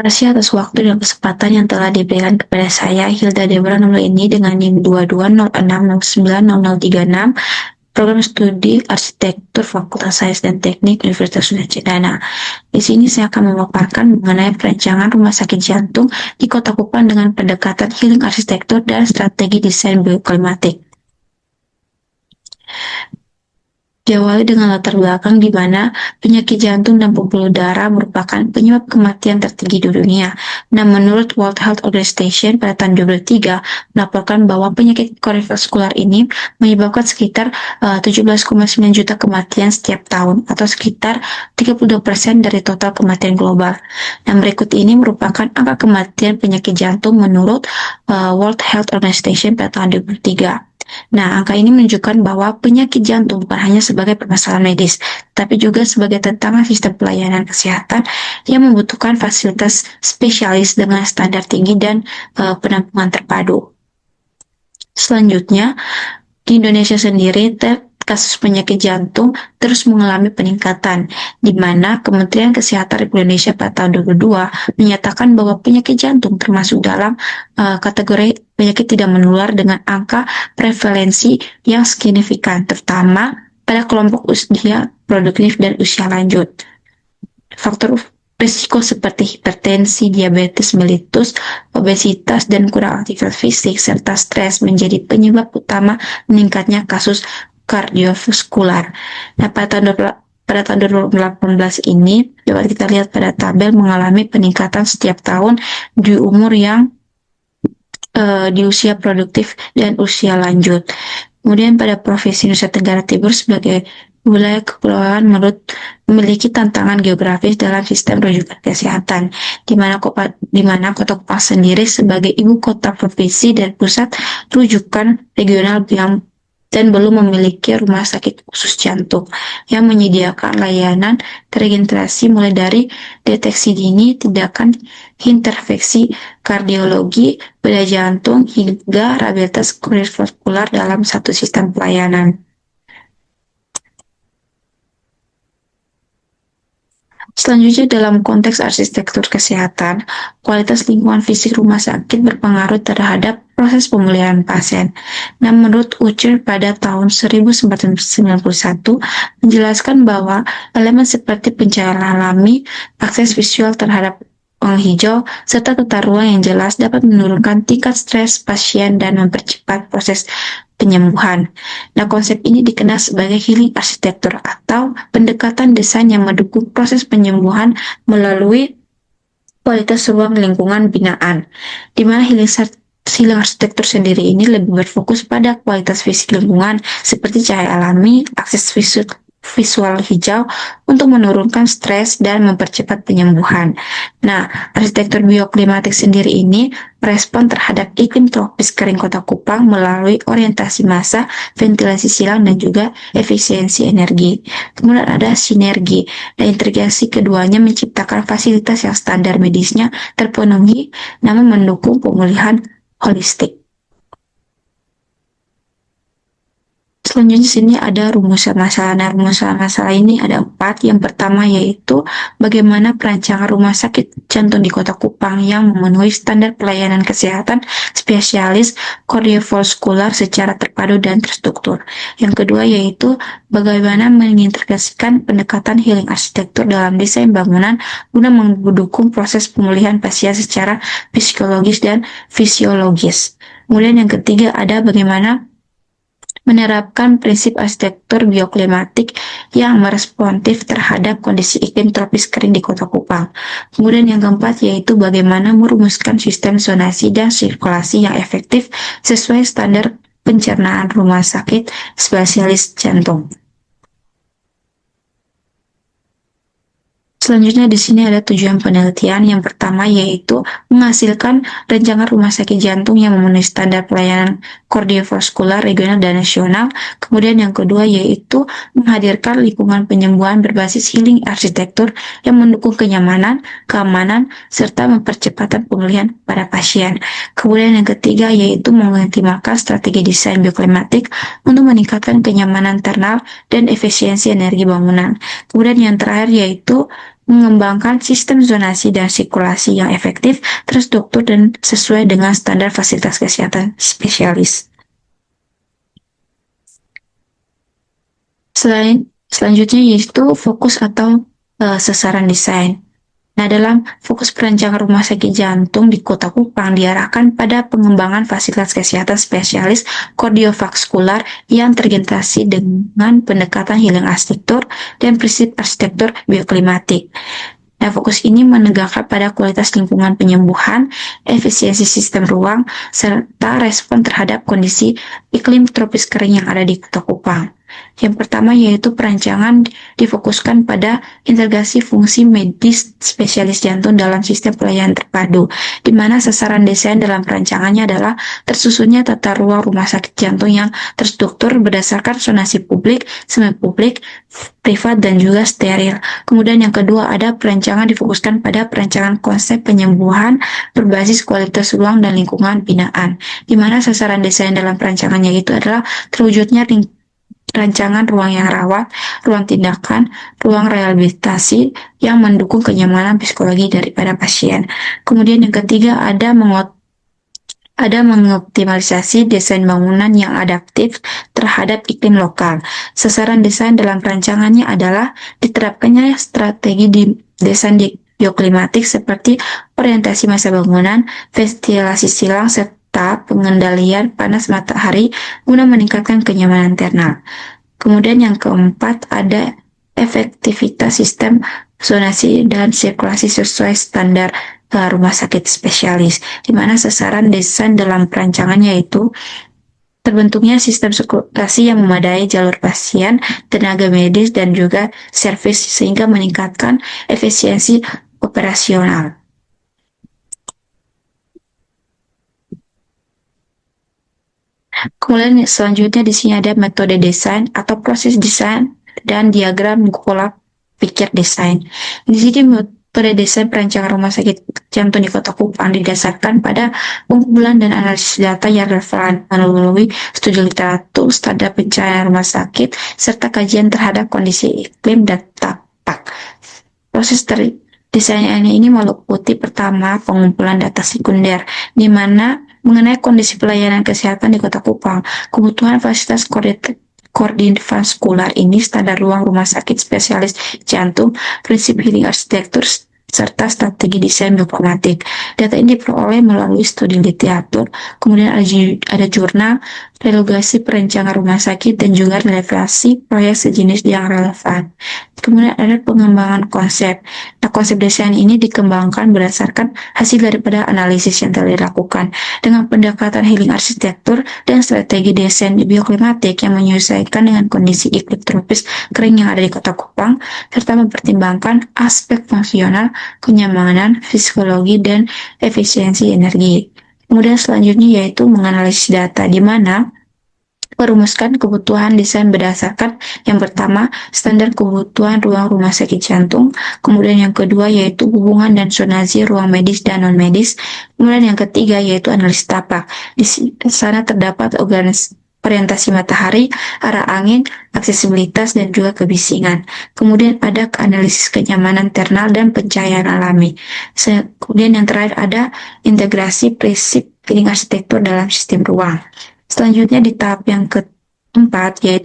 kasih atas waktu dan kesempatan yang telah diberikan kepada saya, Hilda Debra Nurul ini dengan NIM 2206090036, Program Studi Arsitektur Fakultas Sains dan Teknik Universitas Sunda Cendana. Di sini saya akan memaparkan mengenai perancangan rumah sakit jantung di Kota Kupang dengan pendekatan healing arsitektur dan strategi desain bioklimatik. Diawali dengan latar belakang di mana penyakit jantung dan pembuluh darah merupakan penyebab kematian tertinggi di dunia. Nah, menurut World Health Organization pada tahun 2003 melaporkan bahwa penyakit kardiovaskular ini menyebabkan sekitar 17,9 juta kematian setiap tahun atau sekitar 32% dari total kematian global. Nah, berikut ini merupakan angka kematian penyakit jantung menurut World Health Organization pada tahun 2003. Nah, angka ini menunjukkan bahwa penyakit jantung bukan hanya sebagai permasalahan medis, tapi juga sebagai tantangan sistem pelayanan kesehatan yang membutuhkan fasilitas spesialis dengan standar tinggi dan penampungan terpadu. Selanjutnya, di Indonesia sendiri, kasus penyakit jantung terus mengalami peningkatan, di mana Kementerian Kesehatan Republik Indonesia pada tahun 2002 menyatakan bahwa penyakit jantung termasuk dalam kategori penyakit tidak menular dengan angka prevalensi yang signifikan, terutama pada kelompok usia produktif dan usia lanjut. Faktor risiko seperti hipertensi, diabetes mellitus, obesitas, dan kurang aktivitas fisik, serta stres menjadi penyebab utama meningkatnya kasus kardiovaskular. Nah, pada tahun 2018 ini, dapat kita lihat pada tabel mengalami peningkatan setiap tahun di umur yang di usia produktif dan usia lanjut. Kemudian pada Provinsi Nusa Tenggara Timur sebagai wilayah kepulauan memiliki tantangan geografis dalam sistem rujukan kesehatan, di mana Kota Kupang sendiri sebagai ibu kota provinsi dan pusat rujukan regional dan belum memiliki rumah sakit khusus jantung yang menyediakan layanan teregenerasi mulai dari deteksi dini, tindakan intervensi kardiologi, bedah jantung, hingga rehabilitasi kardiovaskular dalam satu sistem pelayanan. Selanjutnya, dalam konteks arsitektur kesehatan, kualitas lingkungan fisik rumah sakit berpengaruh terhadap proses pemulihan pasien. Nah, menurut Ucer pada tahun 1991 menjelaskan bahwa elemen seperti pencahayaan alami, akses visual terhadap ruang hijau, serta tata ruang yang jelas dapat menurunkan tingkat stres pasien dan mempercepat proses penyembuhan. Nah, konsep ini dikenal sebagai healing arsitektur atau pendekatan desain yang mendukung proses penyembuhan melalui kualitas ruang lingkungan binaan, di mana healing arsitektur sendiri ini lebih berfokus pada kualitas fisik lingkungan seperti cahaya alami, akses visual hijau untuk menurunkan stres dan mempercepat penyembuhan. Nah, arsitektur bioklimatik sendiri ini merespon terhadap iklim tropis kering Kota Kupang melalui orientasi massa, ventilasi silang, dan juga efisiensi energi. Kemudian ada sinergi, dan integrasi keduanya menciptakan fasilitas yang standar medisnya terpenuhi namun mendukung pemulihan holistik. Selanjutnya sini ada rumusan masalah. Nah, rumusan masalah ini ada 4. Yang pertama yaitu bagaimana perancangan rumah sakit jantung di Kota Kupang yang memenuhi standar pelayanan kesehatan spesialis kardiovaskular secara terpadu dan terstruktur. Yang kedua yaitu bagaimana mengintegrasikan pendekatan healing arsitektur dalam desain bangunan guna mendukung proses pemulihan pasien secara psikologis dan fisiologis. Kemudian yang ketiga ada bagaimana menerapkan prinsip arsitektur bioklimatik yang meresponsif terhadap kondisi iklim tropis kering di Kota Kupang. Kemudian yang keempat yaitu bagaimana merumuskan sistem zonasi dan sirkulasi yang efektif sesuai standar pencernaan rumah sakit spesialis jantung. Selanjutnya di sini ada tujuan penelitian. Yang pertama yaitu menghasilkan rancangan rumah sakit jantung yang memenuhi standar pelayanan kardiovaskular regional dan nasional. Kemudian yang kedua yaitu menghadirkan lingkungan penyembuhan berbasis healing arsitektur yang mendukung kenyamanan, keamanan, serta mempercepatan pemulihan pada pasien. Kemudian yang ketiga yaitu mengoptimalkan strategi desain bioklimatik untuk meningkatkan kenyamanan internal dan efisiensi energi bangunan. Kemudian yang terakhir yaitu mengembangkan sistem zonasi dan sirkulasi yang efektif, terstruktur, dan sesuai dengan standar fasilitas kesehatan spesialis. Selanjutnya yaitu fokus atau sasaran desain. Nah, dalam fokus perancangan rumah sakit jantung di Kota Kupang diarahkan pada pengembangan fasilitas kesehatan spesialis kardiovaskular yang terintegrasi dengan pendekatan healing arsitektur dan prinsip arsitektur bioklimatik. Nah, fokus ini menegakkan pada kualitas lingkungan penyembuhan, efisiensi sistem ruang, serta respon terhadap kondisi iklim tropis kering yang ada di Kota Kupang. Yang pertama yaitu perancangan difokuskan pada integrasi fungsi medis spesialis jantung dalam sistem pelayanan terpadu, di mana sasaran desain dalam perancangannya adalah tersusunnya tata ruang rumah sakit jantung yang terstruktur berdasarkan zonasi publik, semi publik, privat, dan juga steril. Kemudian yang kedua ada perancangan difokuskan pada perancangan konsep penyembuhan berbasis kualitas ruang dan lingkungan binaan, di mana sasaran desain dalam perancangannya itu adalah terwujudnya rancangan ruang yang rawat, ruang tindakan, ruang rehabilitasi yang mendukung kenyamanan psikologi daripada pasien. Kemudian yang ketiga ada mengoptimalisasi desain bangunan yang adaptif terhadap iklim lokal. Sasaran desain dalam perancangannya adalah diterapkannya strategi di desain bioklimatik seperti orientasi masa bangunan, ventilasi silang, serta pengendalian panas matahari guna meningkatkan kenyamanan internal. Kemudian yang keempat ada efektivitas sistem zonasi dan sirkulasi sesuai standar rumah sakit spesialis, di mana sasaran desain dalam perancangan yaitu terbentuknya sistem sirkulasi yang memadai jalur pasien, tenaga medis, dan juga servis sehingga meningkatkan efisiensi operasional. Kemudian selanjutnya di sini ada metode desain atau proses desain dan diagram pola pikir desain. Di sini metode desain perancangan rumah sakit jantung di Kota Kupang didasarkan pada pengumpulan dan analisis data yang relevan melalui studi literatur, standar pencahayaan rumah sakit, serta kajian terhadap kondisi iklim dan tapak. Proses desainnya ini meliputi pertama pengumpulan data sekunder, di mana mengenai kondisi pelayanan kesehatan di Kota Kupang, kebutuhan fasilitas kardiovaskular ini, standar ruang rumah sakit spesialis jantung, prinsip healing arsitektur, serta strategi desain bioklimatik. Data ini diperoleh melalui studi literatur, kemudian ada jurnal, relokasi perencanaan rumah sakit, dan juga relevasi proyek sejenis yang relevan. Kemudian ada pengembangan konsep. Nah, konsep desain ini dikembangkan berdasarkan hasil daripada analisis yang telah dilakukan dengan pendekatan healing arsitektur dan strategi desain bioklimatik yang menyesuaikan dengan kondisi iklim tropis kering yang ada di Kota Kupang, serta mempertimbangkan aspek fungsional, kenyamanan, psikologi, dan efisiensi energi. Kemudian selanjutnya yaitu menganalisis data, di mana merumuskan kebutuhan desain berdasarkan yang pertama standar kebutuhan ruang rumah sakit jantung, kemudian yang kedua yaitu hubungan dan zonasi ruang medis dan non medis, kemudian yang ketiga yaitu analisis tapak. Di sana terdapat orientasi matahari, arah angin, aksesibilitas, dan juga kebisingan. Kemudian ada analisis kenyamanan internal dan pencahayaan alami. Kemudian yang terakhir ada integrasi prinsip healing arsitektur dalam sistem ruang. Selanjutnya di tahap yang keempat yaitu